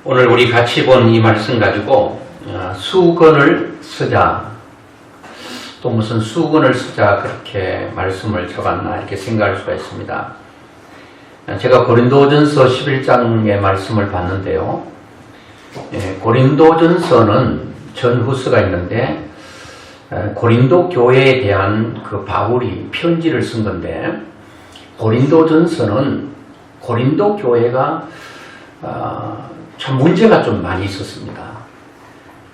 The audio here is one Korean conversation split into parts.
오늘 우리 같이 본 이 말씀 가지고 수건을 쓰자, 또 무슨 수건을 쓰자 그렇게 말씀을 적었나 이렇게 생각할 수가 있습니다. 제가 고린도전서 11장의 말씀을 봤는데요. 고린도전서는 전후서가 있는데 고린도 교회에 대한 그 바울이 편지를 쓴 건데, 고린도전서는 고린도 교회가 참 문제가 좀 많이 있었습니다.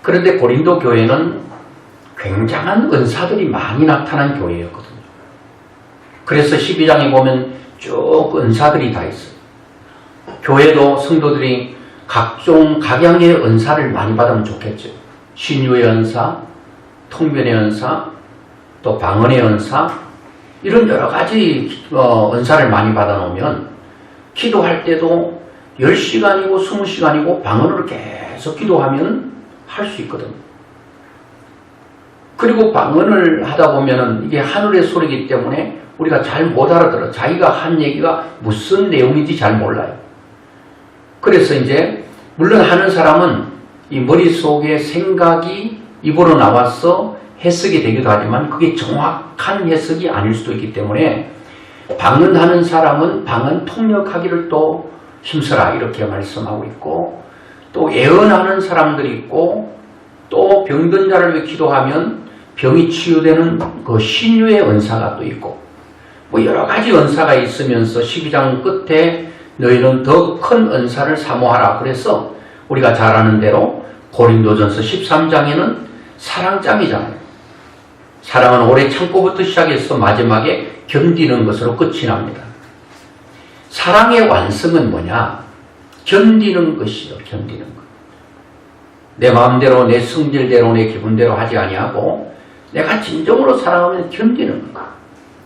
그런데 고린도 교회는 굉장한 은사들이 많이 나타난 교회였거든요. 그래서 12장에 보면 쭉 은사들이 다 있어요. 교회도 성도들이 각종 각양의 은사를 많이 받으면 좋겠죠. 신유의 은사, 통변의 은사, 또 방언의 은사, 이런 여러 가지 은사를 많이 받아놓으면 기도할 때도 10시간이고 20시간이고 방언으로 계속 기도하면 할 수 있거든요. 그리고 방언을 하다 보면은 이게 하늘의 소리이기 때문에 우리가 잘 못 알아들어. 자기가 한 얘기가 무슨 내용인지 잘 몰라요. 그래서 이제 물론 하는 사람은 이 머릿속에 생각이 입으로 나와서 해석이 되기도 하지만 그게 정확한 해석이 아닐 수도 있기 때문에 방언하는 사람은 방언 통역하기를 또 힘써라 이렇게 말씀하고 있고, 또 예언하는 사람들이 있고, 또 병든 자를 위해 기도하면 병이 치유되는 그 신유의 은사가 또 있고, 뭐 여러 가지 은사가 있으면서 12장 끝에 너희는 더 큰 은사를 사모하라. 그래서 우리가 잘 아는 대로 고린도전서 13장에는 사랑장이잖아요. 사랑은 오래 참고부터 시작해서 마지막에 견디는 것으로 끝이 납니다. 사랑의 완성은 뭐냐? 견디는 것이요. 견디는 것. 내 마음대로, 내 성질대로, 내 기분대로 하지 아니하고 내가 진정으로 사랑하면 견디는 것.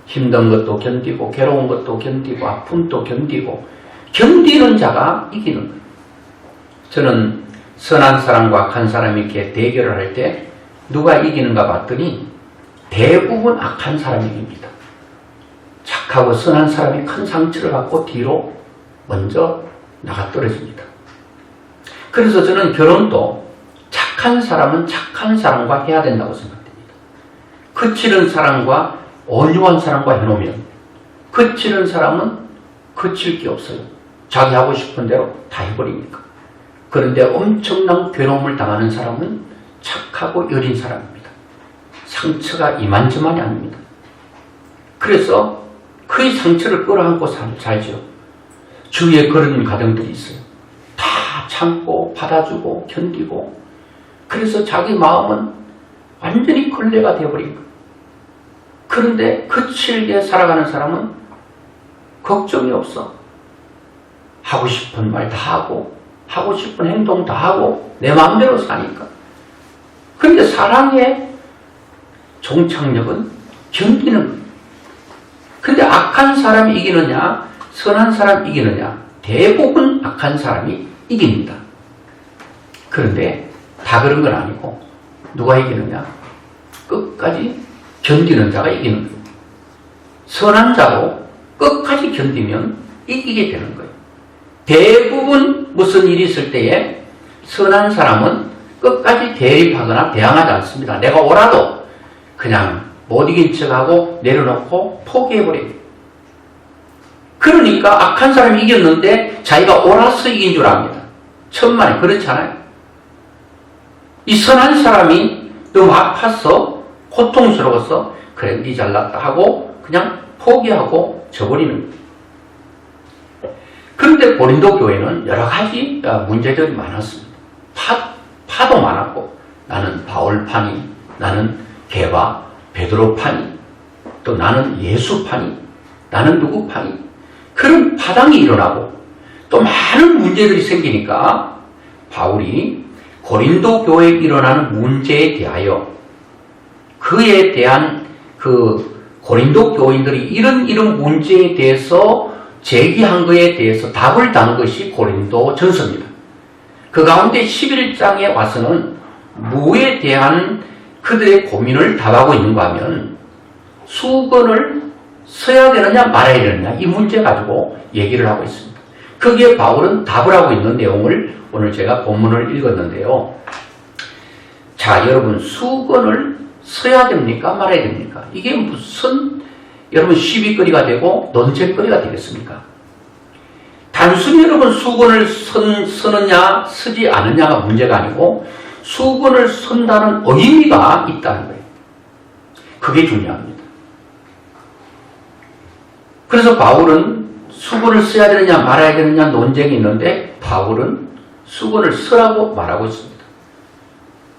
힘든 것도 견디고, 괴로운 것도 견디고, 아픔도 견디고, 견디는 자가 이기는 거예요. 저는 선한 사람과 악한 사람이 이렇게 대결을 할 때 누가 이기는가 봤더니 대부분 악한 사람이 이깁니다. 착하고 선한 사람이 큰 상처를 받고 뒤로 먼저 나가 떨어집니다. 그래서 저는 결혼도 착한 사람은 착한 사람과 해야 된다고 생각됩니다. 거칠은 사람과 온유한 사람과 해놓으면 거칠은 사람은 거칠 게 없어요. 자기 하고 싶은 대로 다 해버리니까. 그런데 엄청난 괴로움을 당하는 사람은 착하고 여린 사람입니다. 상처가 이만저만이 아닙니다. 그래서 그의 상처를 끌어안고 살죠. 주위에 그런 가정들이 있어요. 다 참고 받아주고 견디고, 그래서 자기 마음은 완전히 걸레가 되어버린 거예요. 그런데 거칠게 살아가는 사람은 걱정이 없어. 하고 싶은 말 다 하고 하고 싶은 행동 다 하고 내 마음대로 사니까. 그런데 사랑의 종착역은 견디는 거예요. 근데 악한 사람이 이기느냐, 선한 사람이 이기느냐? 대부분 악한 사람이 이깁니다. 그런데 다 그런 건 아니고 누가 이기느냐? 끝까지 견디는 자가 이기는 거예요. 선한 자도 끝까지 견디면 이기게 되는 거예요. 대부분 무슨 일이 있을 때에 선한 사람은 끝까지 대립하거나 대항하지 않습니다. 내가 오라도 그냥 못 이긴 척하고 내려놓고 포기해버려요. 그러니까 악한 사람이 이겼는데 자기가 옳아서 이긴 줄 압니다. 천만에 그렇지 않아요. 이 선한 사람이 너무 아파서 고통스러워서 그래 니 잘났다 하고 그냥 포기하고 져버리는 거예요. 그런데 고린도 교회는 여러 가지 문제들이 많았습니다. 파도 많았고, 나는 바울파니, 나는 게바 베드로파니, 또 나는 예수파니, 나는 누구파니, 그런 파당이 일어나고 또 많은 문제들이 생기니까 바울이 고린도 교회에 일어나는 문제에 대하여 그에 대한 그 고린도 교인들이 이런 문제에 대해서 제기한 것에 대해서 답을 단 것이 고린도 전서입니다. 그 가운데 11장에 와서는 무에 대한 그들의 고민을 답하고 있는가 하면 수건을 써야 되느냐 말아야 되느냐 이 문제 가지고 얘기를 하고 있습니다. 거기에 바울은 답을 하고 있는 내용을 오늘 제가 본문을 읽었는데요. 자, 여러분, 수건을 써야 됩니까? 말아야 됩니까? 이게 무슨 여러분 시비거리가 되고 논쟁거리가 되겠습니까? 단순히 여러분 수건을 쓰느냐 쓰지 않느냐가 문제가 아니고 수건을 쓴다는 의미가 있다는 거예요. 그게 중요합니다. 그래서 바울은 수건을 써야 되느냐 말아야 되느냐 논쟁이 있는데 바울은 수건을 쓰라고 말하고 있습니다.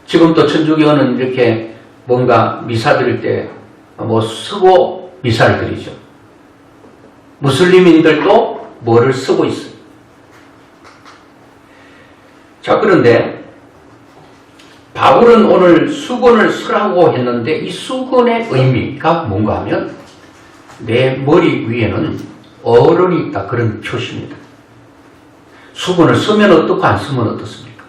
지금 또 천주교는 이렇게 뭔가 미사 드릴 때 뭐 쓰고 미사를 드리죠. 무슬림인들도 뭐를 쓰고 있어요. 자, 그런데 바울은 오늘 수건을 쓰라고 했는데 이 수건의 의미가 뭔가 하면 내 머리 위에는 어른이 있다, 그런 표시입니다. 수건을 쓰면 어떻고 안 쓰면 어떻습니까?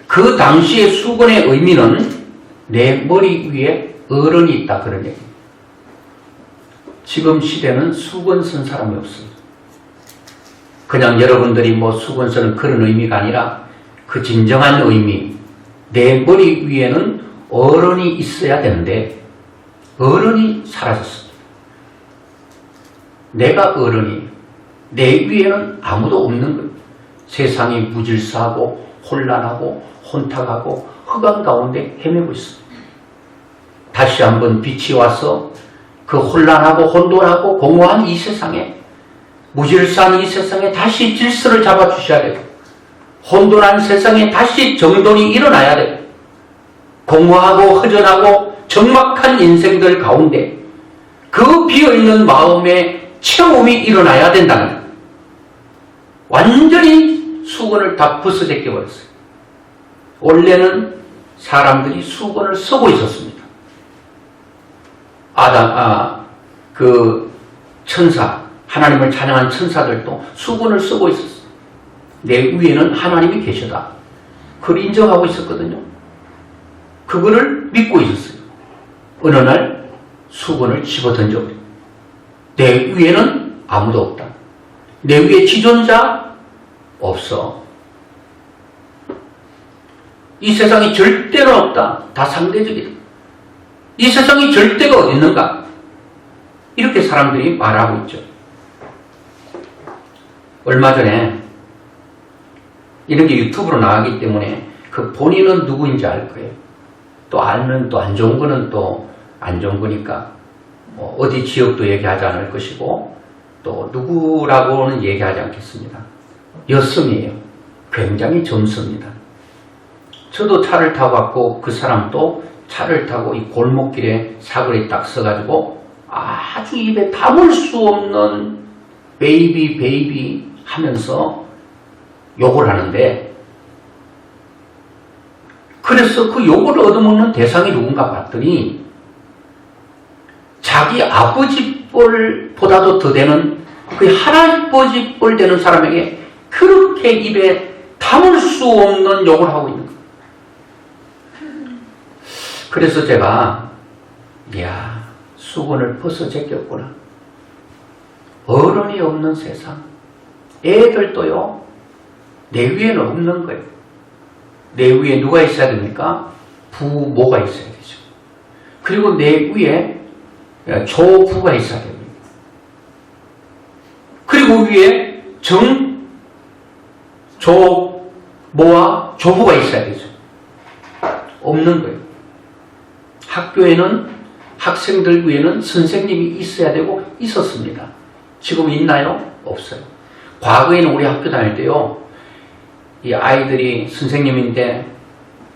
그 당시의 수건의 의미는 내 머리 위에 어른이 있다, 그런 얘기입니다. 지금 시대는 수건 쓴 사람이 없습니다. 그냥 여러분들이 뭐 수건 쓰는 그런 의미가 아니라 그 진정한 의미, 내 머리 위에는 어른이 있어야 되는데 어른이 사라졌습니다. 내가 어른이, 내 위에는 아무도 없는 거예요. 세상이 무질서하고 혼란하고 혼탁하고 흑암 가운데 헤매고 있습니다. 다시 한번 빛이 와서 그 혼란하고 혼돈하고 공허한 이 세상에, 무질서한 이 세상에 다시 질서를 잡아주셔야 되고, 혼돈한 세상에 다시 정돈이 일어나야 되고, 공허하고 허전하고 적막한 인생들 가운데 그 비어있는 마음의 체험이 일어나야 된다는 거예요. 완전히 수건을 다 벗어제껴버렸어요. 원래는 사람들이 수건을 쓰고 있었습니다. 그 천사, 하나님을 찬양한 천사들도 수건을 쓰고 있었어요. 내 위에는 하나님이 계시다. 그걸 인정하고 있었거든요. 그거를 믿고 있었어요. 어느 날 수건을 집어 던져버려요. 내 위에는 아무도 없다. 내 위에 지존자 없어. 이 세상이 절대로 없다. 다 상대적이다. 이 세상이 절대가 어디 있는가? 이렇게 사람들이 말하고 있죠. 얼마 전에 이런 게 유튜브로 나가기 때문에 그 본인은 누구인지 알 거예요. 또 알면 또 안 좋은 거는 또 안 좋은 거니까 뭐 어디 지역도 얘기하지 않을 것이고 또 누구라고는 얘기하지 않겠습니다. 여성이에요. 굉장히 젊습니다. 저도 차를 타고 갔고 그 사람도 차를 타고 이 골목길에 사거리에 딱 서가지고 아주 입에 담을 수 없는 베이비 하면서 욕을 하는데, 그래서 그 욕을 얻어먹는 대상이 누군가 봤더니 자기 아버지 뻘보다도 더 되는 그 할아버지 뻘 되는 사람에게 그렇게 입에 담을 수 없는 욕을 하고 있는 거예요. 그래서 제가 이야, 수건을 벗어 제꼈구나. 어른이 없는 세상. 애들도요, 내 위에는 없는 거예요. 내 위에 누가 있어야 됩니까? 부모가 있어야 되죠. 그리고 내 위에 조부가 있어야 됩니다. 그리고 위에 조모와 조부가 있어야 되죠. 없는 거예요. 학교에는 학생들 위에는 선생님이 있어야 되고 있었습니다. 지금 있나요? 없어요. 과거에는 우리 학교 다닐 때요, 이 아이들이 선생님인데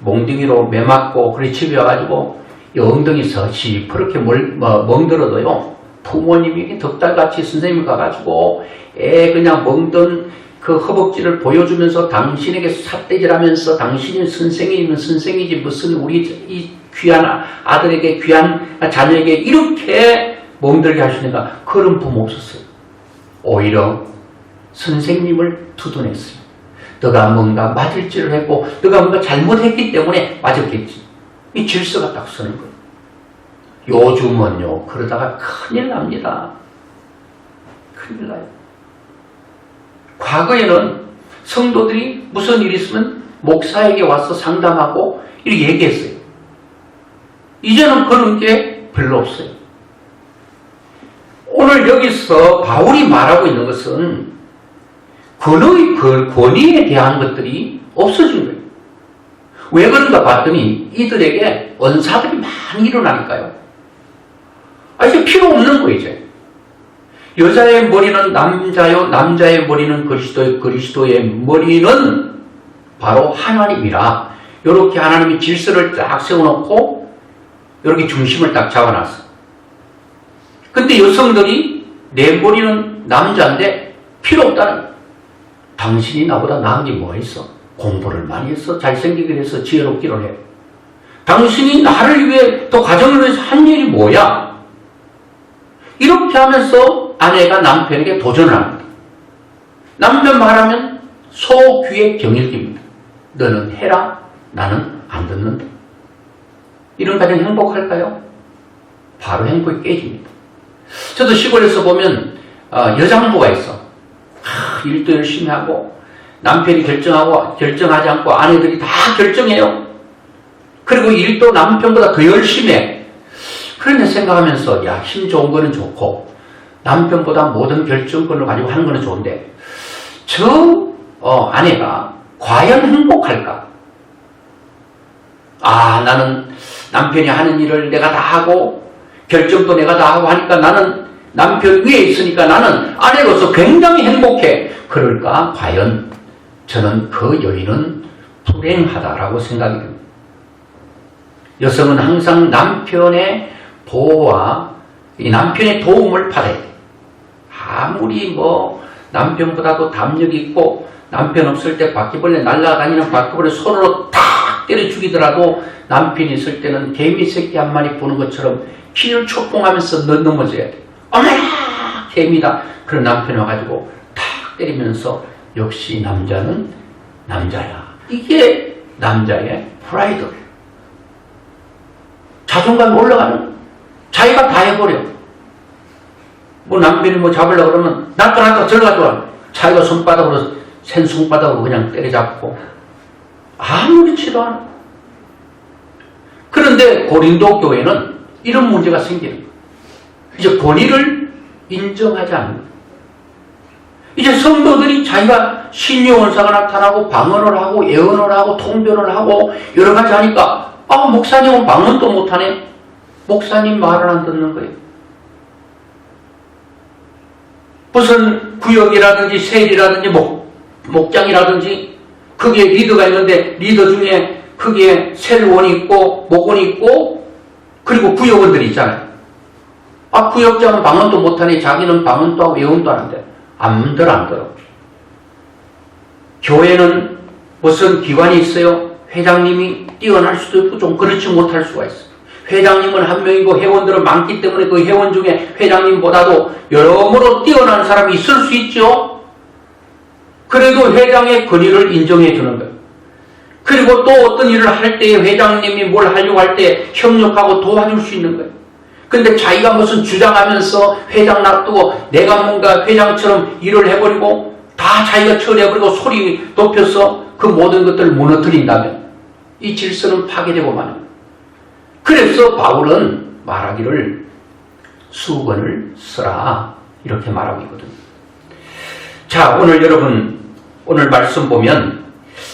몽둥이로 매맞고 그래 집에 와가지고 이 엉덩이에서 시퍼렇게 멍들어도요, 부모님이 덕달같이 선생님이 가가지고 애 그냥 멍든 그 허벅지를 보여주면서 당신에게 삿대질하면서 당신이 선생이면 선생이지 무슨 우리 이 귀한 아들에게 귀한 자녀에게 이렇게 멍들게 하시니까 그런 부모 없었어요. 오히려 선생님을 두둔했어요. 너가 뭔가 맞을 짓을 했고 너가 뭔가 잘못했기 때문에 맞았겠지. 이 질서가 딱 서는 거예요. 요즘은요, 그러다가 큰일 납니다. 큰일 나요. 과거에는 성도들이 무슨 일이 있으면 목사에게 와서 상담하고 이렇게 얘기했어요. 이제는 그런 게 별로 없어요. 오늘 여기서 바울이 말하고 있는 것은 권위에 대한 것들이 없어진 거예요. 왜 그런가 봤더니 이들에게 언사들이 많이 일어나니까요. 이제 필요 없는 거예요, 이제. 여자의 머리는 남자요, 남자의 머리는 그리스도요, 그리스도의 머리는 바로 하나님이라. 이렇게 하나님이 질서를 딱 세워놓고 이렇게 중심을 딱 잡아놨어. 근데 여성들이 내 머리는 남자인데 필요 없다는 거예요. 당신이 나보다 나은 게 뭐가 있어? 공부를 많이 했어? 잘생기기를 해서 지혜롭기를 해. 당신이 나를 위해 또 가정을 위해서 한 일이 뭐야? 이렇게 하면서 아내가 남편에게 도전을 합니다. 남편 말하면 소귀에 경일깁니다. 너는 해라, 나는 안 듣는다. 이런 가정 행복할까요? 바로 행복이 깨집니다. 저도 시골에서 보면 여장부가 있어. 일도 열심히 하고 남편이 결정하지 않고 아내들이 다 결정해요. 그리고 일도 남편보다 더 열심히 해. 그런데 생각하면서 야, 힘 좋은 거는 좋고 남편보다 모든 결정권을 가지고 하는 거는 좋은데 저 아내가 과연 행복할까? 나는 남편이 하는 일을 내가 다 하고 결정도 내가 다 하고 하니까 나는 남편 위에 있으니까 나는 아내로서 굉장히 행복해. 그럴까? 과연 저는 그 여인은 불행하다라고 생각이 듭니다. 여성은 항상 남편의 보호와 이 남편의 도움을 받아야 돼. 아무리 남편보다도 담력이 있고 남편 없을 때 바퀴벌레 날아다니는 바퀴벌레 손으로 탁 때려 죽이더라도 남편이 있을 때는 개미 새끼 한 마리 보는 것처럼 피를 초풍하면서 넘어져야 돼. 어머나 개미다. 그런 남편이 와가지고 탁 때리면서 역시 남자는 남자야. 이게 남자의 프라이드. 자존감이 올라가는. 자기가 다 해버려. 남편이 잡으려고 그러면 낫다 저리 가져와. 자기가 손바닥으로 센 손바닥으로 그냥 때려잡고 아무렇지도 않아. 그런데 고린도 교회는 이런 문제가 생기는 거예요. 이제 권위를 인정하지 않는 거예요. 이제 성도들이 자기가 신유원사가 나타나고 방언을 하고 예언을 하고 통변을 하고 여러 가지 하니까 목사님은 방언도 못하네. 목사님 말을 안 듣는 거예요. 무슨 구역이라든지 세일이라든지 목장이라든지 거기에 리더가 있는데 리더 중에 거기에 세일원이 있고 목원이 있고 그리고 구역원들이 있잖아요. 구역장은 방언도 못하니 자기는 방언도 하고 예언도 하는데 안 들어. 교회는 무슨 기관이 있어요? 회장님이 뛰어날 수도 있고 좀 그렇지 못할 수가 있어요. 회장님은 한 명이고 회원들은 많기 때문에 그 회원 중에 회장님보다도 여러모로 뛰어난 사람이 있을 수 있죠. 그래도 회장의 권위를 인정해 주는 거예요. 그리고 또 어떤 일을 할 때에 회장님이 뭘 하려고 할 때 협력하고 도와줄 수 있는 거예요. 근데 자기가 무슨 주장하면서 회장 놔두고 내가 뭔가 회장처럼 일을 해버리고 다 자기가 처리해버리고 소리 높여서 그 모든 것들을 무너뜨린다면 이 질서는 파괴되고 마는 거예요. 그래서 바울은 말하기를 수건을 쓰라 이렇게 말하고 있거든요. 자, 오늘 여러분 오늘 말씀 보면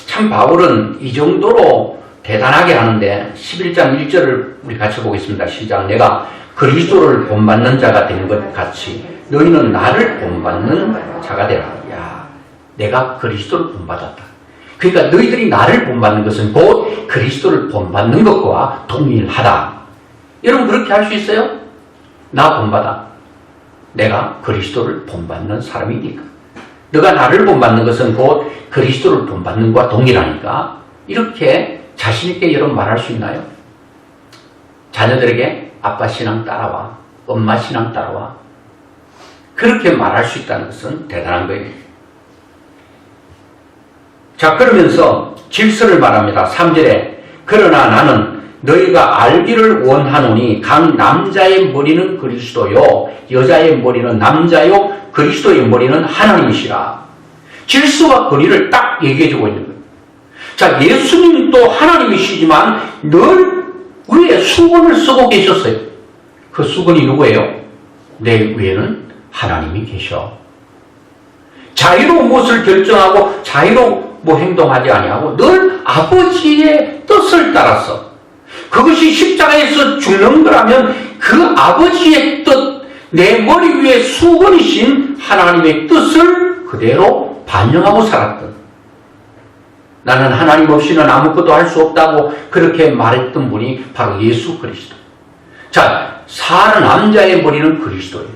참 바울은 이 정도로 대단하게 하는데 11장 1절을 우리 같이 보겠습니다. 시작. 내가 그리스도를 본받는 자가 되는 것 같이 너희는 나를 본받는 자가 되라. 야, 내가 그리스도를 본받았다. 그러니까 너희들이 나를 본받는 것은 곧 그리스도를 본받는 것과 동일하다. 여러분 그렇게 할 수 있어요? 나 본받아. 내가 그리스도를 본받는 사람이니까. 너가 나를 본받는 것은 곧 그리스도를 본받는 것과 동일하니까. 이렇게 자신있게 여러분 말할 수 있나요? 자녀들에게 아빠 신앙 따라와. 엄마 신앙 따라와. 그렇게 말할 수 있다는 것은 대단한 거예요. 자, 그러면서 질서를 말합니다. 3절에 그러나 나는 너희가 알기를 원하노니 각 남자의 머리는 그리스도요 여자의 머리는 남자요 그리스도의 머리는 하나님이시라. 질서와 권위를 딱 얘기해주고 있는 거예요. 자, 예수님도 하나님이시지만 늘 위에 수건을 쓰고 계셨어요. 그 수건이 누구예요? 내 위에는 하나님이 계셔. 자유로 무엇을 결정하고 자유로 뭐 행동하지 아니하고 늘 아버지의 뜻을 따라서, 그것이 십자가에서 죽는 거라면 그 아버지의 뜻, 내 머리 위에 수건이신 하나님의 뜻을 그대로 반영하고 살았던, 나는 하나님 없이는 아무것도 할 수 없다고 그렇게 말했던 분이 바로 예수 그리스도. 자, 사는 남자의 머리는 그리스도예요.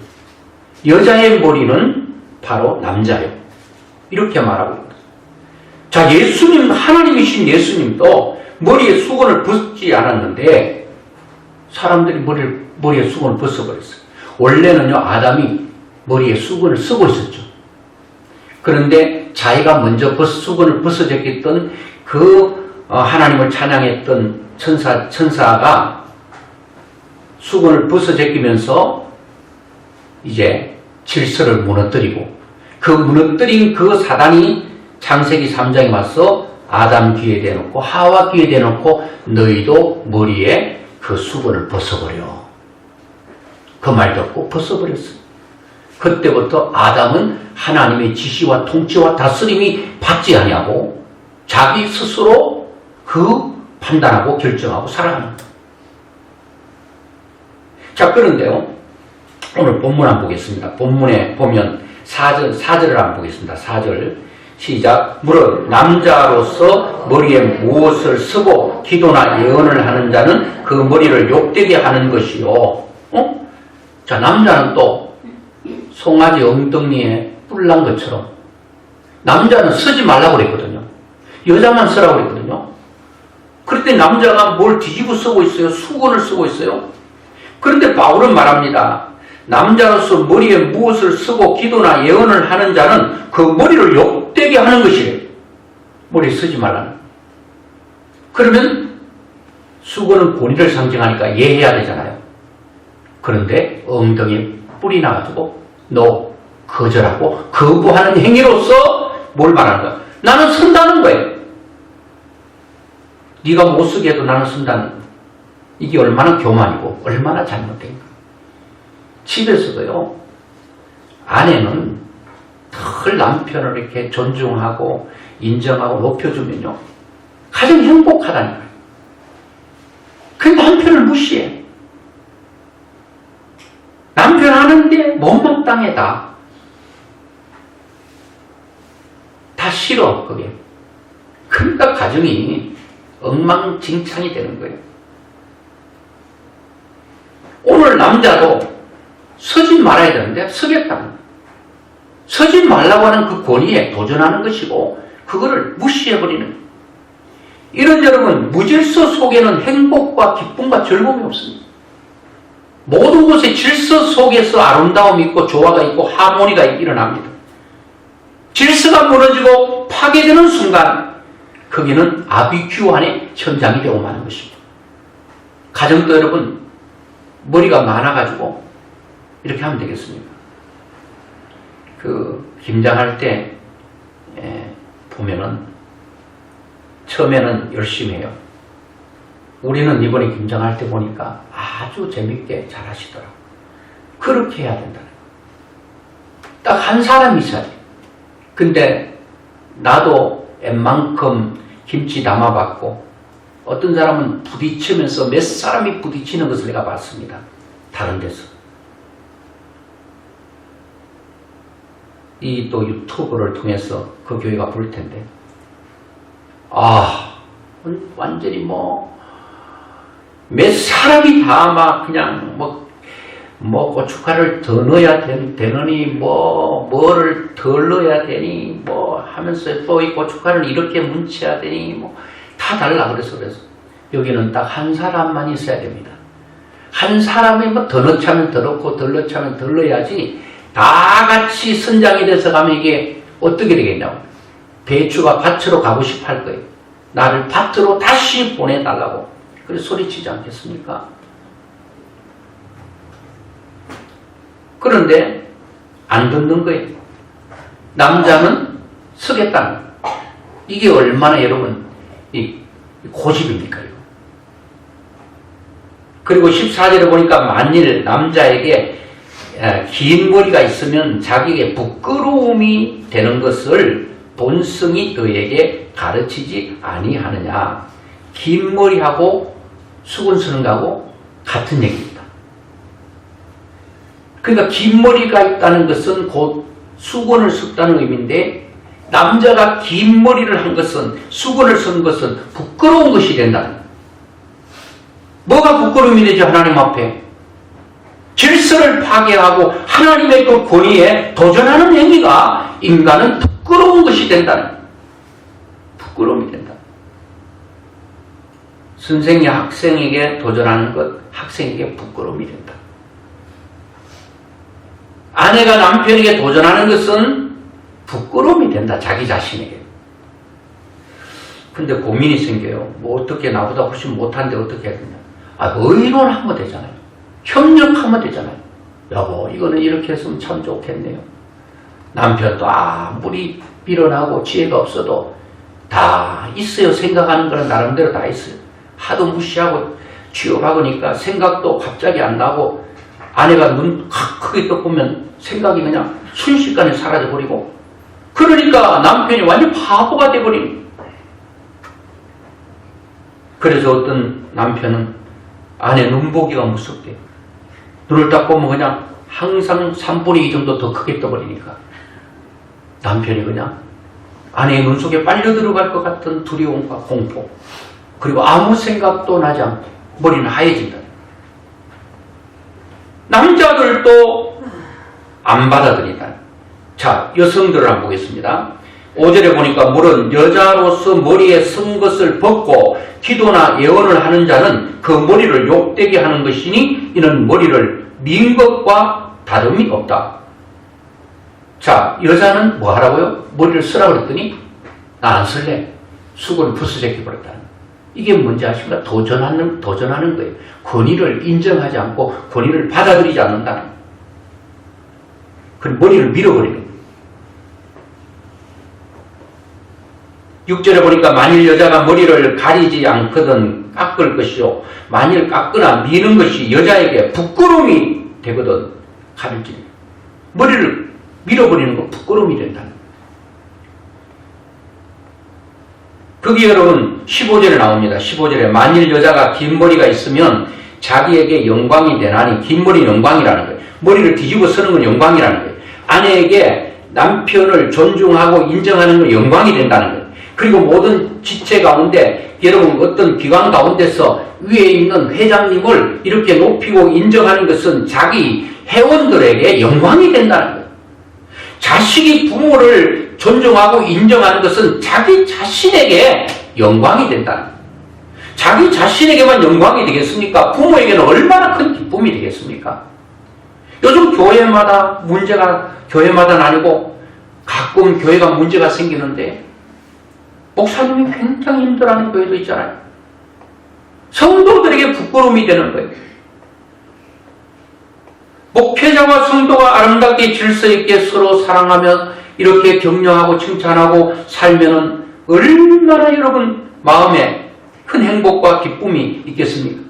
여자의 머리는 바로 남자예요. 이렇게 말하고 있습니다. 자, 예수님, 하나님이신 예수님도 머리에 수건을 벗지 않았는데 사람들이 머리에 수건을 벗어버렸어요. 원래는요, 아담이 머리에 수건을 쓰고 있었죠. 그런데 자기가 먼저 수건을 벗어졌던 그 하나님을 찬양했던 천사가 수건을 벗어제끼면서 이제 질서를 무너뜨리고, 그 무너뜨린 그 사단이 창세기 3장에 와서 아담 귀에 대놓고 하와 귀에 대놓고 너희도 머리에 그 수건을 벗어버려. 그 말 듣고 벗어버렸어요. 그때부터 아담은 하나님의 지시와 통치와 다스림이 받지 아니하고 자기 스스로 그 판단하고 결정하고 살아가는 거예요. 자, 그런데요, 오늘 본문 한번 보겠습니다. 본문에 보면 4절을 한번 보겠습니다. 4절 시작. 물론 남자로서 머리에 무엇을 쓰고 기도나 예언을 하는 자는 그 머리를 욕되게 하는 것이요. 자, 남자는 또 송아지 엉덩이에 뿔난 것처럼 남자는 쓰지 말라고 그랬거든요. 여자만 쓰라고 그랬거든요. 그런데 남자가 뭘 뒤집어 쓰고 있어요? 수건을 쓰고 있어요. 그런데 바울은 말합니다. 남자로서 머리에 무엇을 쓰고 기도나 예언을 하는 자는 그 머리를 욕되게 하는 것이래요. 머리에 쓰지 말라는. 그러면 수건은 권위를 상징하니까 예해야 되잖아요. 그런데 엉덩이에 뿔이 나가지고 너 거절하고 거부하는 행위로서 뭘 말하는 거야? 나는 쓴다는 거예요. 네가 못 쓰게 해도 나는 쓴다는 거예요. 이게 얼마나 교만이고 얼마나 잘못된 거예요. 집에서도요, 아내는 늘 남편을 이렇게 존중하고 인정하고 높여주면요, 가장 행복하다는 거예요. 근데 남편을 무시해. 남편 하는데 못마땅해 다 싫어, 그게. 그러니까 가정이 엉망진창이 되는 거예요. 오늘 남자도 서지 말아야 되는데 서겠다는 거예요. 서지 말라고 하는 그 권위에 도전하는 것이고 그거를 무시해버리는 거예요. 이런 여러분, 무질서 속에는 행복과 기쁨과 즐거움이 없습니다. 모든 곳에 질서 속에서 아름다움이 있고 조화가 있고 하모니가 일어납니다. 질서가 무너지고 파괴되는 순간 거기는 아비규환의 현장이 되고 마는 것입니다. 가정도 여러분, 머리가 많아가지고 이렇게 하면 되겠습니까? 김장할 때 보면은 처음에는 열심히 해요. 우리는 이번에 김장할 때 보니까 아주 재밌게 잘 하시더라고요. 그렇게 해야 된다는 거예요. 딱 한 사람이 있어야 돼요. 근데 나도 웬만큼 김치 담아봤고 어떤 사람은 부딪히면서 몇 사람이 부딪히는 것을 내가 봤습니다. 다른 데서. 이 또 유튜브를 통해서 그 교회가 볼 텐데, 완전히 몇 사람이 다 막 그냥 고춧가루를 더 넣어야 되느니 뭐를 덜 넣어야 되니 하면서 또 이 고춧가루를 이렇게 뭉쳐야 되니 다 달라 그래서 여기는 딱 한 사람만 있어야 됩니다. 한 사람이 더 넣자면 더 넣고 덜 넣자면 덜 넣어야지 다 같이 선장이 돼서 가면 이게 어떻게 되겠냐고. 배추가 밭으로 가고 싶어 할 거예요. 나를 밭으로 다시 보내달라고. 그래서 소리치지 않겠습니까? 그런데 안 듣는 거예요. 남자는 쓰겠다는 이게 얼마나 여러분 이 고집입니까? 이거. 그리고 14절에 보니까 만일 남자에게 긴 머리가 있으면 자기에게 부끄러움이 되는 것을 본성이 너에게 가르치지 아니하느냐. 긴 머리하고 수건 쓰는 거하고 같은 얘기입니다. 그러니까 긴 머리가 있다는 것은 곧 수건을 썼다는 의미인데, 남자가 긴 머리를 한 것은, 수건을 쓴 것은 부끄러운 것이 된다. 뭐가 부끄러움이 되죠? 하나님 앞에 질서를 파괴하고 하나님의 그 권위에 도전하는 행위가 인간은 부끄러운 것이 된다는, 부끄러움이 된다. 선생이 학생에게 도전하는 것, 학생에게 부끄러움이 된다. 아내가 남편에게 도전하는 것은 부끄러움이 된다. 자기 자신에게. 근데 고민이 생겨요. 뭐 어떻게 나보다 훨씬 못한데 어떻게 해야 되냐. 의논하면 되잖아요. 협력하면 되잖아요. 여보, 이거는 이렇게 했으면 참 좋겠네요. 남편도 아무리 미련하고 지혜가 없어도 다 있어요. 생각하는 거는 나름대로 다 있어요. 하도 무시하고 취업하니까 생각도 갑자기 안 나고, 아내가 눈 크게 떠보면 생각이 그냥 순식간에 사라져버리고, 그러니까 남편이 완전 바보가 돼버립니다. 그래서 어떤 남편은 아내 눈보기가 무섭대요. 눈을 딱 보면 그냥 항상 3분의 2 정도 더 크게 떠버리니까 남편이 그냥 아내의 눈 속에 빨려 들어갈 것 같은 두려움과 공포, 그리고 아무 생각도 나지 않고 머리는 하얘진다. 남자들도 안 받아들인다. 자, 여성들을 한번 보겠습니다. 5절에 보니까 물은 여자로서 머리에 쓴 것을 벗고 기도나 예언을 하는 자는 그 머리를 욕되게 하는 것이니 이는 머리를 민 것과 다름이 없다. 자, 여자는 뭐 하라고요? 머리를 쓰라 그랬더니 나 안 쓸래. 수건을 부스제껴버렸다. 이게 뭔지 아십니까? 도전하는 거예요. 권위를 인정하지 않고 권위를 받아들이지 않는다는 거예요. 그리고 머리를 밀어버리는 거예요. 6절에 보니까 만일 여자가 머리를 가리지 않거든 깎을 것이요, 만일 깎거나 미는 것이 여자에게 부끄러움이 되거든 가릴지. 머리를 밀어버리는 거 부끄러움이 된다는 거예요. 거기 여러분 15절에 나옵니다. 15절에 만일 여자가 긴 머리가 있으면 자기에게 영광이 되나니, 긴 머리 영광이라는 거예요. 머리를 뒤집어 쓰는 건 영광이라는 거예요. 아내에게 남편을 존중하고 인정하는 건 영광이 된다는 거예요. 그리고 모든 지체 가운데 여러분 어떤 기관 가운데서 위에 있는 회장님을 이렇게 높이고 인정하는 것은 자기 회원들에게 영광이 된다는 거예요. 자식이 부모를 존중하고 인정하는 것은 자기 자신에게 영광이 된다는 거예요. 자기 자신에게만 영광이 되겠습니까? 부모에게는 얼마나 큰 기쁨이 되겠습니까? 요즘 교회마다 문제가, 교회마다는 아니고 가끔 교회가 문제가 생기는데 목사님이 굉장히 힘들어하는 교회도 있잖아요. 성도들에게 부끄러움이 되는 거예요. 목회자와 성도가 아름답게 질서 있게 서로 사랑하며 이렇게 격려하고 칭찬하고 살면은 얼마나 여러분 마음에 큰 행복과 기쁨이 있겠습니까?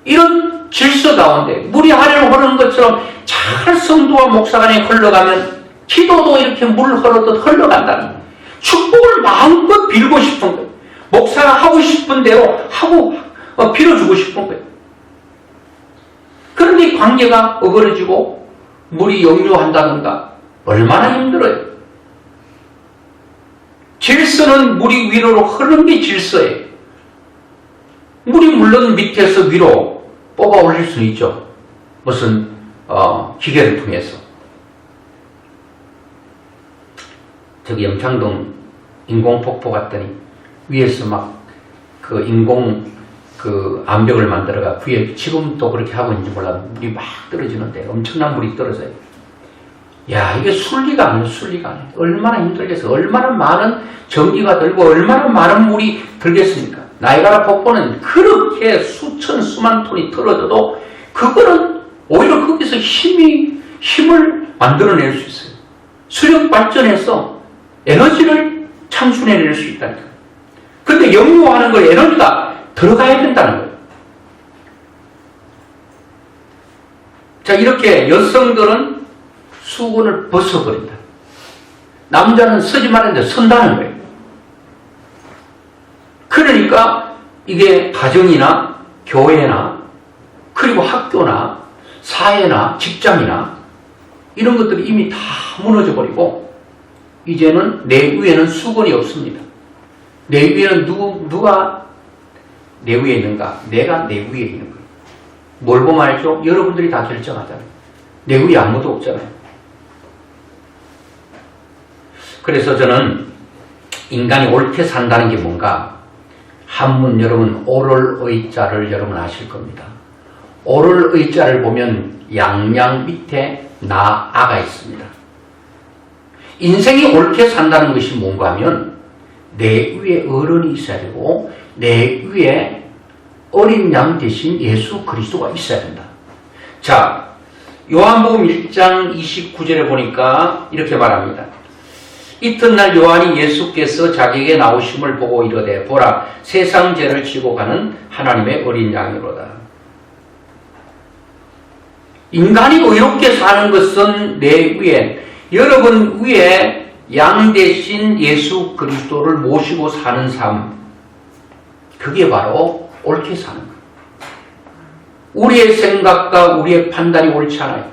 이런 질서 가운데 물이 아래로 흐르는 것처럼 잘 성도와 목사 간에 흘러가면 기도도 이렇게 물 흐르듯 흘러간다는 거예요. 축복을 마음껏 빌고 싶은 거예요. 목사가 하고 싶은 대로 하고 빌어주고 싶은 거예요. 그런데 관계가 어그러지고 물이 역류한다든가 얼마나 힘들어요. 질서는 물이 위로 흐르는 게 질서예요. 물이 물론 밑에서 위로 뽑아 올릴 수 있죠. 무슨 기계를 통해서. 저기 영창동 인공폭포 갔더니 위에서 막 그 인공 그 암벽을 만들어가 위에 지금도 그렇게 하고 있는지 몰라도 물이 막 떨어지는데 엄청난 물이 떨어져요. 야, 이게 순리가 아니에요. 순리가 아니에요. 얼마나 힘들겠어. 얼마나 많은 전기가 들고 얼마나 많은 물이 들겠습니까? 나이가라 폭포는 그렇게 수천 수만 톤이 떨어져도 그거는 오히려 거기서 힘을 만들어낼 수 있어요. 수력 발전해서 에너지를 창출해낼 수 있다니까. 근데 연구하는 걸 에너지가 들어가야 된다는 거예요. 자, 이렇게 여성들은 수건을 벗어버린다. 남자는 서지 말았는데 선다는 거예요. 그러니까 이게 가정이나 교회나 그리고 학교나 사회나 직장이나 이런 것들이 이미 다 무너져 버리고 이제는 내 위에는 수건이 없습니다. 내 위에는 누가 내 위에 있는가? 내가 내 위에 있는 거예요. 뭘 보면 알죠? 여러분들이 다 결정하잖아요. 내 위에 아무도 없잖아요. 그래서 저는 인간이 옳게 산다는 게 뭔가? 한문 여러분 오를 의자를 여러분 아실 겁니다. 오를 의자를 보면 양양 밑에 나아가 있습니다. 인생이 옳게 산다는 것이 뭔가 하면 내 위에 어른이 있어야 되고 내 위에 어린 양 대신 예수 그리스도가 있어야 된다. 자, 요한복음 1장 29절에 보니까 이렇게 말합니다. 이튿날 요한이 예수께서 자기에게 나오심을 보고 이르되 보라 세상 죄를 지고 가는 하나님의 어린 양이로다. 인간이 의롭게 사는 것은 내 위에 여러분 위에 양 대신 예수 그리스도를 모시고 사는 삶, 그게 바로 옳게 사는 거예요. 우리의 생각과 우리의 판단이 옳지 않아요.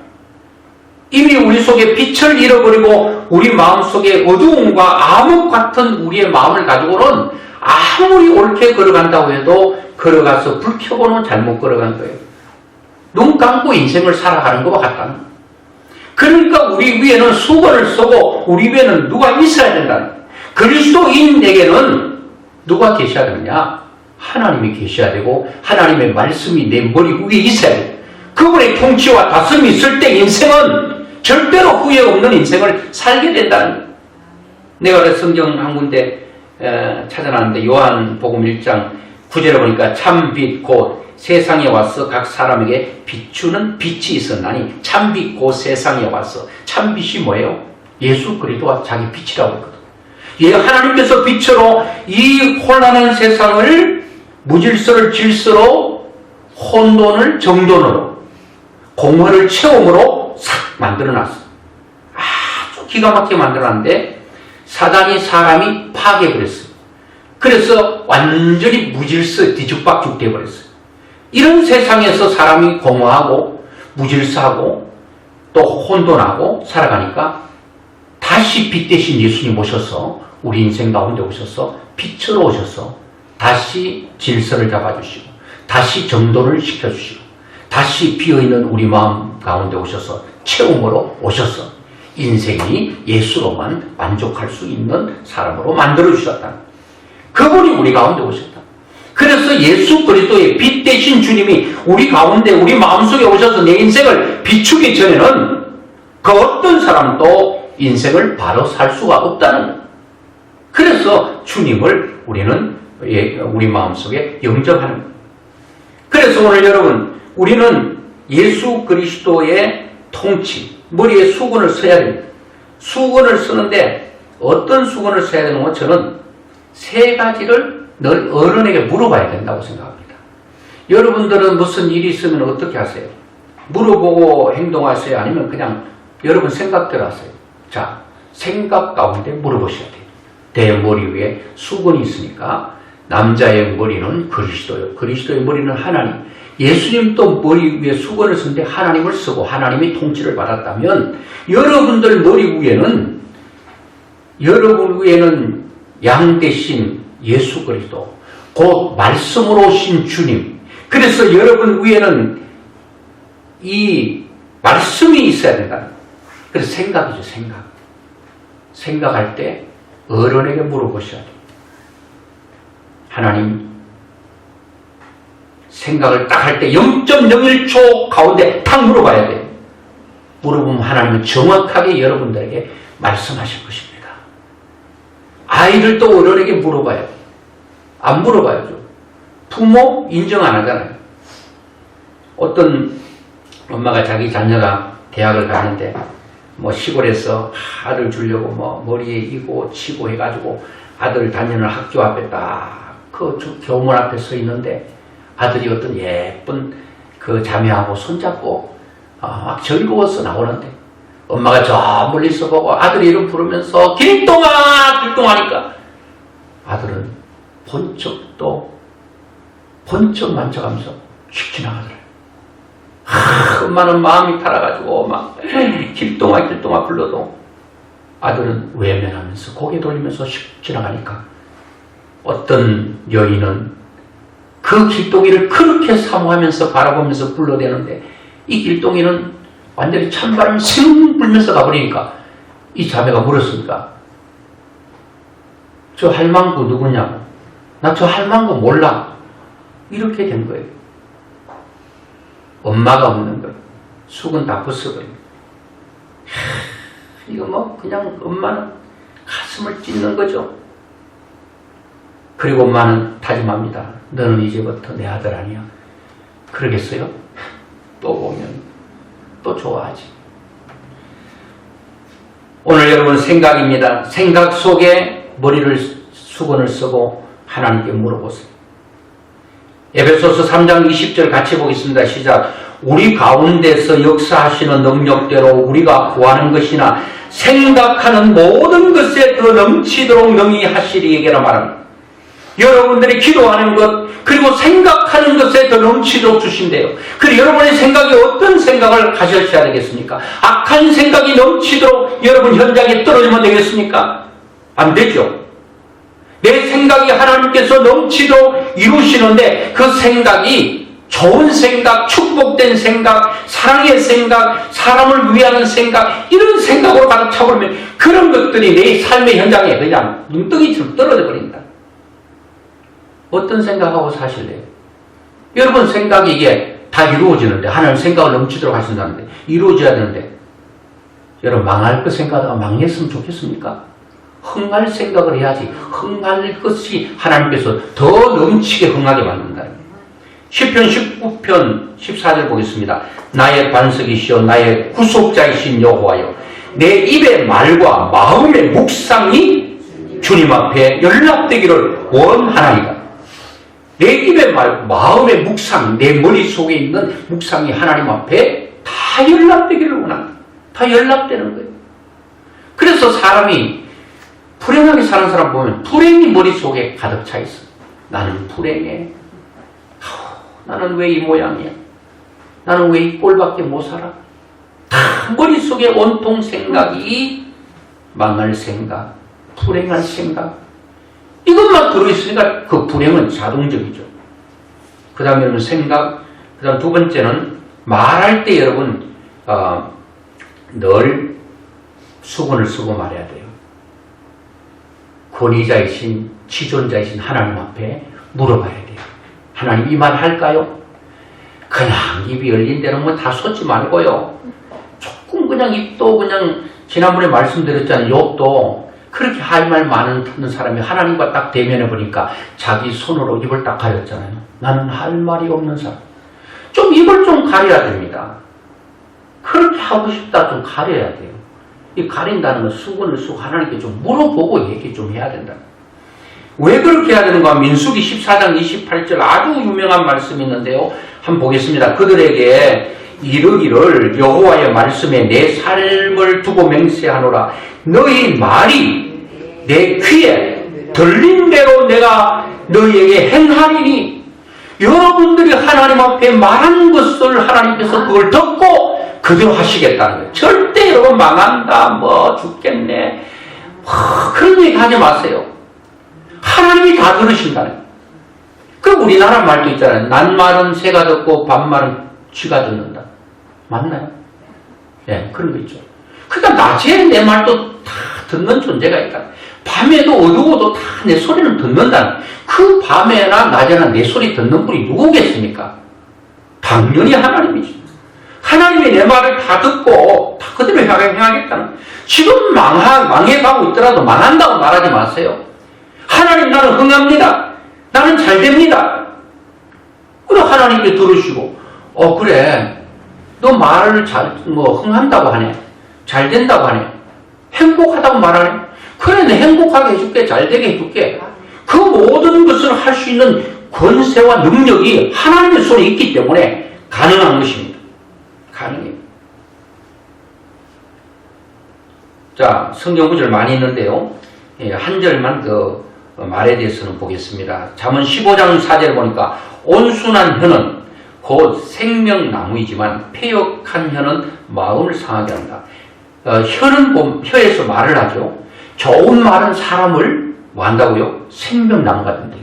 이미 우리 속에 빛을 잃어버리고 우리 마음속에 어두움과 암흑 같은 우리의 마음을 가지고는 아무리 옳게 걸어간다고 해도 걸어가서 불 켜고는 잘못 걸어간 거예요. 눈 감고 인생을 살아가는 것과 같다는 거예요. 그러니까 우리 위에는 수건을 쓰고 우리 위에는 누가 있어야 된다는 거예요. 그리스도인에게는 누가 계셔야 되느냐? 하나님이 계셔야 되고 하나님의 말씀이 내 머리 위에 있어야 돼요. 그분의 통치와 다스림이 있을 때 인생은 절대로 후회 없는 인생을 살게 된다는 거예요. 내가 그래서 성경 한 군데 찾아놨는데 요한복음 1장 9절에 보니까 참빛 곧 세상에 와서 각 사람에게 비추는 빛이 있었나니 참빛 곧 세상에 와서 참빛이 뭐예요? 예수 그리스도가 자기 빛이라고 했거든. 예, 하나님께서 빛으로 이 혼란한 세상을 무질서를 질서로 혼돈을 정돈으로 공허를 체험으로 싹 만들어놨어. 아주 기가 막히게 만들어놨는데 사단이 사람이 파괴해버렸어. 그래서 완전히 무질서 뒤죽박죽 돼버렸어. 이런 세상에서 사람이 공허하고 무질서하고 또 혼돈하고 살아가니까 다시 빛 대신 예수님 오셔서 우리 인생 가운데 오셔서 빛으로 오셔서 다시 질서를 잡아주시고 다시 정돈을 시켜주시고 다시 비어있는 우리 마음 가운데 오셔서 체험으로 오셔서 인생이 예수로만 만족할 수 있는 사람으로 만들어주셨다. 그분이 우리 가운데 오셨다. 그래서 예수 그리스도의 빛 대신 주님이 우리 가운데 우리 마음속에 오셔서 내 인생을 비추기 전에는 그 어떤 사람도 인생을 바로 살 수가 없다는 거예요. 그래서 주님을 우리는 우리 마음속에 영접하는 거예요. 그래서 오늘 여러분 우리는 예수 그리스도의 통치, 머리에 수건을 써야 됩니다. 수건을 쓰는데 어떤 수건을 써야 되는 건 저는 세 가지를 늘 어른에게 물어봐야 된다고 생각합니다. 여러분들은 무슨 일이 있으면 어떻게 하세요? 물어보고 행동하세요? 아니면 그냥 여러분 생각대로 하세요? 자, 생각 가운데 물어보셔야 돼요. 내 머리 위에 수건이 있으니까 남자의 머리는 그리스도요. 그리스도의 머리는 하나님. 예수님도 머리 위에 수건을 쓰는데 하나님을 쓰고 하나님의 통치를 받았다면 여러분들 머리 위에는 여러분 위에는 양 대신 예수 그리스도 곧 말씀으로 오신 주님. 그래서 여러분 위에는 이 말씀이 있어야 된다. 그래서 생각이죠. 생각할 때 어른에게 물어보셔야 돼요. 하나님, 생각을 딱 할 때 0.01초 가운데 탁 물어봐야 돼요. 물어보면 하나님은 정확하게 여러분들에게 말씀하실 것입니다. 아이들도 어른에게 물어봐요. 안 물어봐야죠. 부모 인정 안 하잖아요. 어떤 엄마가 자기 자녀가 대학을 가는데 뭐 시골에서 아들 주려고 뭐 머리에 이고 치고 해가지고 아들 다니는 학교 앞에 딱 그 교문 앞에 서 있는데 아들이 어떤 예쁜 그 자매하고 손잡고 막 즐거워서 나오는데 엄마가 저 멀리서 보고 아들 이름 부르면서 길동아 길동하니까 아들은 번쩍 만져가면서 휙 지나가더래요. 엄마는 마음이 달아가지고 막 길동아 길동아 불러도 아들은 외면하면서 고개 돌리면서 휙 지나가니까 어떤 여인은 그 길동이를 그렇게 사모하면서 바라보면서 불러대는데 이 길동이는 완전히 찬바람이 생 불면서 가버리니까 이 자매가 물었습니까? 저 할망구 누구냐고. 나 저 할망구 몰라. 이렇게 된 거예요. 엄마가 없는 거예요. 숙은 다 벗어버린 거예요. 이거 뭐 그냥 엄마는 가슴을 찢는 거죠. 그리고 엄마는 다짐합니다. 너는 이제부터 내 아들 아니야. 그러겠어요? 또 보면 또 좋아하지. 오늘 여러분 생각입니다. 생각 속에 머리를 수건을 쓰고 하나님께 물어보세요. 에베소서 3장 20절 같이 보겠습니다. 시작. 우리 가운데서 역사하시는 능력대로 우리가 구하는 것이나 생각하는 모든 것에 더 넘치도록 능히 하시리에게라 말합니다. 여러분들이 기도하는 것 그리고 생각하는 것에 더 넘치도록 주신대요. 그리고 여러분의 생각이 어떤 생각을 가셔야 되겠습니까? 악한 생각이 넘치도록 여러분 현장에 떨어지면 되겠습니까? 안 되죠. 내 생각이 하나님께서 넘치도록 이루시는데 그 생각이 좋은 생각, 축복된 생각, 사랑의 생각, 사람을 위하는 생각 이런 생각으로 가득 차버리면 그런 것들이 내 삶의 현장에 그냥 눈덩이처럼 떨어져 버린다. 어떤 생각하고 사실래요? 여러분 생각이 이게 다 이루어지는데 하나님 생각을 넘치도록 하신다는데 이루어져야 되는데 여러분 망할 것 생각하다가 망했으면 좋겠습니까? 흥할 생각을 해야지 흥할 것이 하나님께서 더 넘치게 흥하게 만든다. 시편 19편 14절 보겠습니다. 나의 반석이시여 나의 구속자이신 여호와여 내 입의 말과 마음의 묵상이 주님 앞에 연락되기를 원하나이다. 내 입의 말, 마음의 묵상, 내 머릿속에 있는 묵상이 하나님 앞에 다 연락되기를 원한다. 다 연락되는 거예요. 그래서 사람이 불행하게 사는 사람 보면 불행이 머릿속에 가득 차 있어. 나는 불행해. 나는 왜 이 모양이야? 나는 왜 이 꼴밖에 못 살아? 다 머릿속에 온통 생각이 망할 생각, 불행할 생각 이것만 들어있으니까 그 불행은 자동적이죠. 그 다음에는 생각, 그 다음 두 번째는 말할 때 여러분 늘 수건을 쓰고 말해야 돼요. 권위자이신 지존자이신 하나님 앞에 물어봐야 돼요. 하나님 이 말 할까요? 그냥 입이 열린 대로 뭐 다 쏟지 말고요. 조금 그냥 입도 그냥 지난번에 말씀드렸잖아요. 욕도 그렇게 할 말 많은 사람이 하나님과 딱 대면해 보니까 자기 손으로 입을 딱 가렸잖아요. 나는 할 말이 없는 사람. 좀 입을 좀 가려야 됩니다. 그렇게 하고 싶다 좀 가려야 돼요. 이 가린다는 건 수건을 쓰고 하나님께 좀 물어보고 얘기 좀 해야 된다. 왜 그렇게 해야 되는가? 민수기 14장 28절 아주 유명한 말씀이 있는데요. 한번 보겠습니다. 그들에게 이르기를 여호와의 말씀에 내 삶을 두고 맹세하노라. 너희 말이 내 귀에 들린 대로 내가 너희에게 행하리니. 여러분들이 하나님 앞에 말한 것을 하나님께서 그걸 듣고 그대로 하시겠다는 거예요. 절대 여러분 망한다 뭐 죽겠네 그런 얘기 하지 마세요. 하나님이 다 들으신다는 거예요. 그 우리나라 말도 있잖아요. 난 말은 새가 듣고 밤 말은 쥐가 듣는다. 맞나요? 예, 그런 거 있죠. 그러니까 낮에 내 말도 다 듣는 존재가 있다. 밤에도 어두워도 다 내 소리는 듣는다는. 그 밤에나 낮에나 내 소리 듣는 분이 누구겠습니까? 당연히 하나님이죠. 하나님이 내 말을 다 듣고 다 그대로 행하겠다는. 지금 망해가고 있더라도 망한다고 말하지 마세요. 하나님 나는 흥합니다. 나는 잘 됩니다. 그래 하나님께 들으시고 그래 너 말을 흥한다고 하네. 잘 된다고 하네. 행복하다고 말하네. 그래, 내 행복하게 해줄게. 잘 되게 해줄게. 그 모든 것을 할 수 있는 권세와 능력이 하나님의 손에 있기 때문에 가능한 것입니다. 가능해요. 자, 성경 구절 많이 있는데요. 한 절만 그 말에 대해서는 보겠습니다. 잠언 15장 4절에 보니까 온순한 혀는 곧 생명나무이지만 패역한 혀는 마음을 상하게 한다. 혀에서 말을 하죠. 좋은 말은 사람을 뭐 한다고요? 생명나무가 된대요.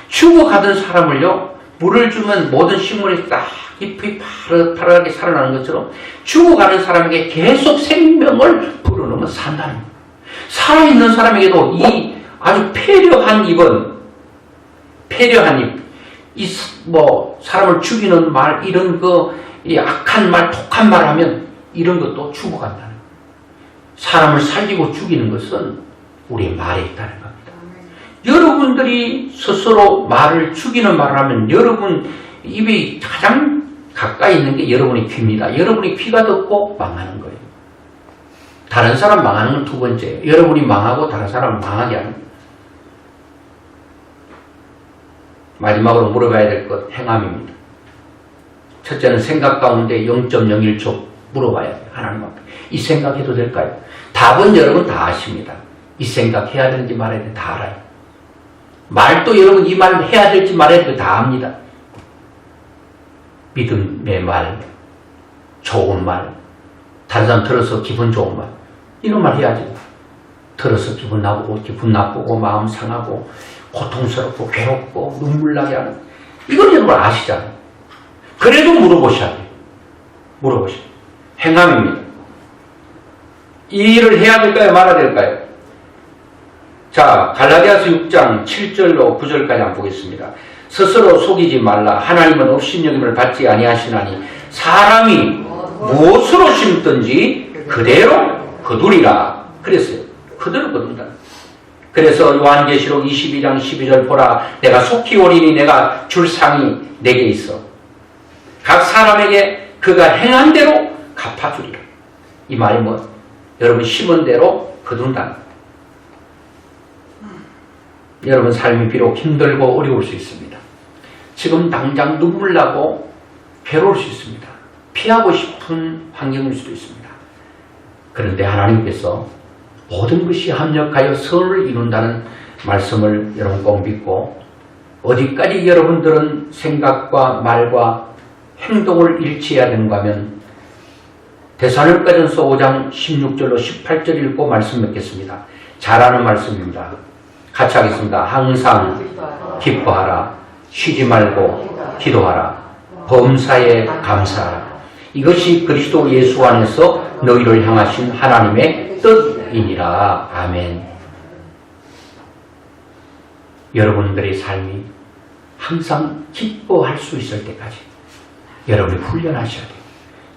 죽어가던 사람을요, 물을 주면 모든 식물이 딱 잎이 파랗게 살아나는 것처럼 죽어가는 사람에게 계속 생명을 불어넣으면 산다는 거예요. 살아있는 사람에게도 이 아주 패려한 입은, 사람을 죽이는 말, 이런 이 악한 말, 독한 말 하면 이런 것도 죽어간다는 거예요. 사람을 살리고 죽이는 것은 우리의 말에 있다는 겁니다. 여러분들이 스스로 말을 죽이는 말을 하면 여러분 입이 가장 가까이 있는 게 여러분의 귀입니다. 여러분의 귀가 듣고 망하는 거예요. 다른 사람 망하는 건 두 번째예요. 여러분이 망하고 다른 사람을 망하게 하는 거예요. 마지막으로 물어봐야 될 것, 행함입니다. 첫째는 생각 가운데 0.01초 물어봐야 돼요. 하나님 앞에. 이 생각해도 될까요? 답은 여러분 다 아십니다. 이 생각해야 되는지 말아야 되는지 다 알아요. 말도 여러분 이 말 해야 될지 말아야 될지 다 압니다. 믿음의 말, 좋은 말, 다른 사람 들어서 기분 좋은 말, 이런 말 해야지. 들어서 기분 나쁘고 마음 상하고 고통스럽고 괴롭고 눈물 나게 하는, 이건 여러분 아시잖아요. 그래도 물어보셔야 돼요. 물어보셔야 돼요. 행함입니다. 이 일을 해야 될까요? 말아야 될까요? 자, 갈라디아서 6장 7절로 9절까지 한번 보겠습니다. 스스로 속이지 말라. 하나님은 업신여김을 받지 아니하시나니 사람이 무엇으로 심든지 그대로 거두리라. 그랬어요. 그대로 거둔다. 그래서 요한계시록 22장 12절 보라, 내가 속히 오리니 내가 줄 상이 내게 있어. 각 사람에게 그가 행한 대로 갚아주리라. 이 말이 뭐? 여러분 심은 대로 거둔다. 여러분 삶이 비록 힘들고 어려울 수 있습니다. 지금 당장 눈물 나고 괴로울 수 있습니다. 피하고 싶은 환경일 수도 있습니다. 그런데 하나님께서 모든 것이 합력하여 선을 이룬다는 말씀을 여러분 꼭 믿고, 어디까지 여러분들은 생각과 말과 행동을 일치해야 되는가 하면 데살로니가전서 5장 16절로 18절 읽고 말씀 맺겠습니다. 잘하는 말씀입니다. 같이 하겠습니다. 항상 기뻐하라. 쉬지 말고 기도하라. 범사에 감사하라. 이것이 그리스도 예수 안에서 너희를 향하신 하나님의 뜻이니라. 아멘. 여러분들의 삶이 항상 기뻐할 수 있을 때까지 여러분이 훈련하셔야 돼요.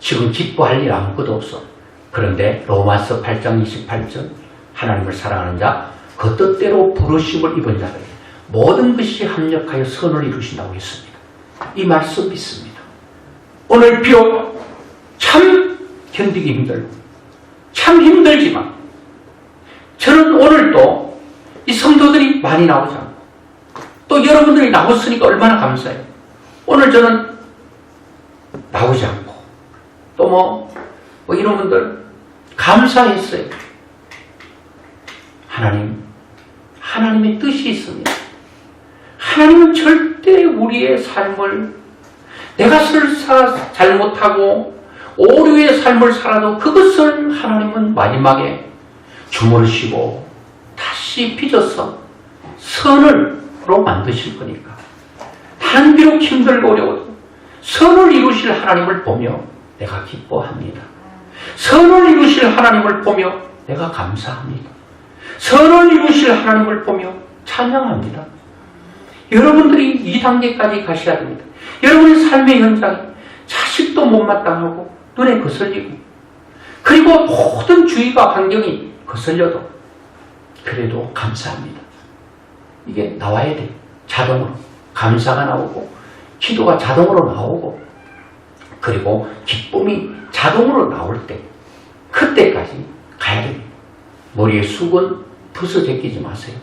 지금 기뻐할 일 아무것도 없어. 그런데 로마서 8장 28절, 하나님을 사랑하는 자 그 뜻대로 부르심을 입은 자들 모든 것이 합력하여 선을 이루신다고 했습니다. 이 말씀 믿습니다. 오늘 비록 참 견디기 힘들고 참 힘들지만 저는 오늘도 이 성도들이 많이 나오지 않고 또 여러분들이 나왔으니까 얼마나 감사해요. 오늘 저는 나오지 않고 또 뭐 이런 분들 감사했어요. 하나님의 뜻이 있습니다. 하나님은 절대 우리의 삶을, 내가 설사 잘못하고 오류의 삶을 살아도 그것을 하나님은 마지막에 주무르시고 다시 빚어서 선으로 만드실 거니까. 난 비록 힘들고 어려워도 선을 이루실 하나님을 보며 내가 기뻐합니다. 선을 이루실 하나님을 보며 내가 감사합니다. 선을 이루실 하나님을 보며 찬양합니다. 여러분들이 이 단계까지 가셔야 됩니다. 여러분의 삶의 현장이 자식도 못마땅하고 눈에 거슬리고 그리고 모든 주위가 환경이 거슬려도 그래도 감사합니다. 이게 나와야 돼요. 자동으로. 감사가 나오고 기도가 자동으로 나오고 그리고 기쁨이 자동으로 나올 때 그때까지 가야 됩니다. 머리에 수건 벗어 제끼지 마세요.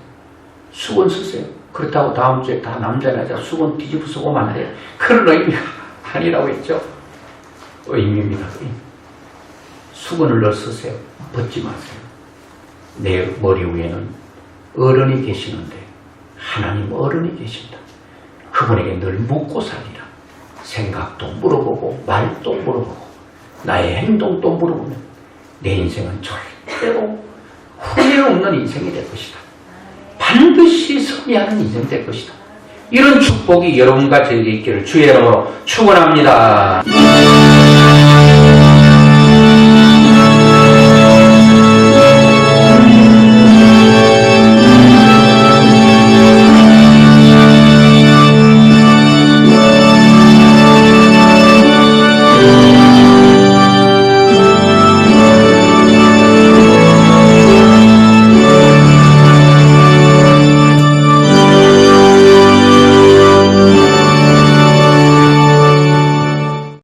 수건 쓰세요. 그렇다고 다음 주에 다 남자나 여자 수건 뒤집어 쓰고 안 돼요. 그런 의미가 아니라고 했죠. 의미입니다. 수건을 넣어 쓰세요. 벗지 마세요. 내 머리 위에는 어른이 계시는데 하나님 어른이 계신다. 그분에게 늘 묻고 살리라. 생각도 물어보고 말도 물어보고 나의 행동도 물어보면 내 인생은 절대로 후회 없는 인생이 될 것이다. 반드시 승리하는 인생이 될 것이다. 이런 축복이 여러분과 저에게 있기를 주의 이름으로 축원합니다.